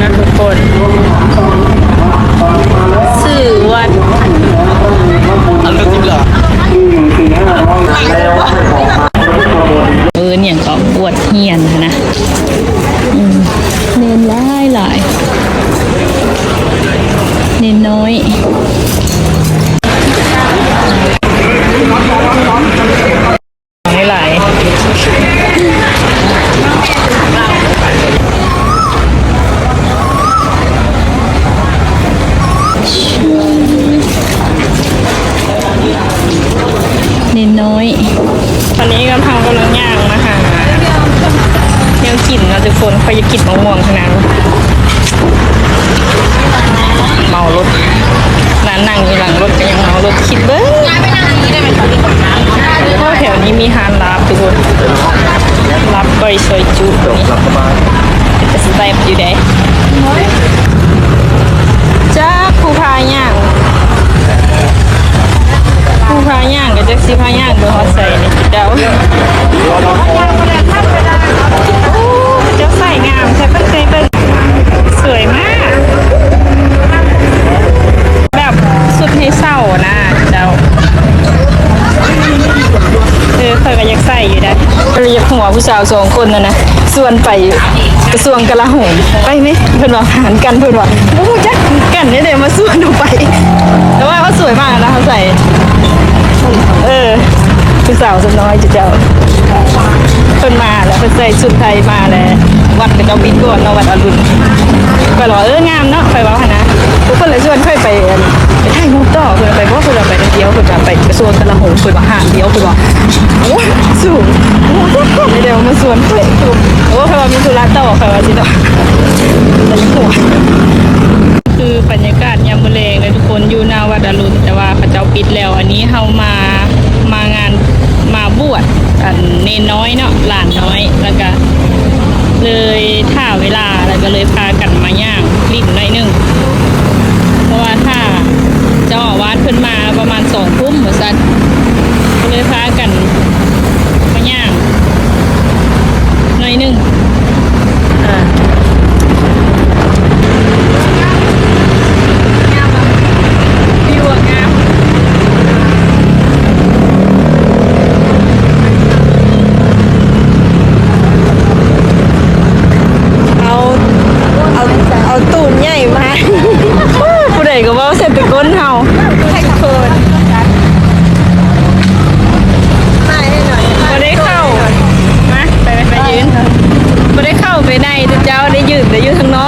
นะทุกคนสื่อวัดอันเลือกจริงเหรอเนี่ยก็ปวดเหียนนะเน้นหลายเน้นน้อยหลายเน้นน้อยตอนนี้กำลังย่างนะคะยังกินนะทุกคนเขาจะกินมะม่วงขนาดเมารถนั่งอยู่หลังรถก็ยังเมารถคิดเบิ้งเพราะแถวนี้มีฮานลาบทุกคนรับก้อยซอยจุนี่จะสเต็ปอยู่ได้จ้าผู้พาย่างก็จะสิพาย่างโดยเขาใส่ในกิดเดาจะใส่งามใช่เป็นใจเป็นสวยมากแบบสุดให้เศร้านะเดาเคยก็ยังใส่อยู่ได้ก็เลยหัวผู้สาว2 คนนะส่วนไปกระทรวงกลาโหมไปไหมเพื่อนบอกหารกันเพื่อนบอกโอ้จักกันได้เลยมาส่วนดูไปแต่ว่าเขาสวยมากนะเขาใส่ผู้สาวสน้อยจะเจ้าเพิ่นมาแล้วเพิ่นใส่ชุดไทยมาแล้ววัดเป็นเอาบิดก่อนเราวัดอรุณไปหรองามเนาะไปว่าหนะทุกคนเลยชวนค่อยไปถ่ายรูปต่อเพิ่นไปเพราะเพิ่นไปเดียวเพิ่นไปกระทรวงกลาโหมเพิ่นว่าหาเดียวเพิ่นว่าโอ้สูงเดี๋ยวมาชวนเพิ่นโอ้เพิ่นว่ามีธุระต่อเพิ่นว่าสิเนาะแต่ยังหัวคือบรรยากาศยามมื้อแลงเลยทุกคนอยู่หน้าวัดอรุณแต่ว่าเขาเจ้าปิดแล้วอันนี้เฮามางานมาบวชเนนน้อยเนาะหลานน้อยแล้วก็เลยถ้าเวลาแล้วก็เลยพากันมาย่างลิ้นหน่อยนึงเพราะว่าถ้าเจ้าอาวาสเพิ่นมาประมาณ2 ทุ่มเหมือนกันก็เลยพากันมาย่างหน่อยนึงผู้ใดก็ว่าเสร็จไปก้นเฮาให้เคินมาให้หน่อยไม่ได้เข้ามาไปยืนไม่ได้เข้าไปในเจ้าได้ยืนแต่อยู่ข้างนอก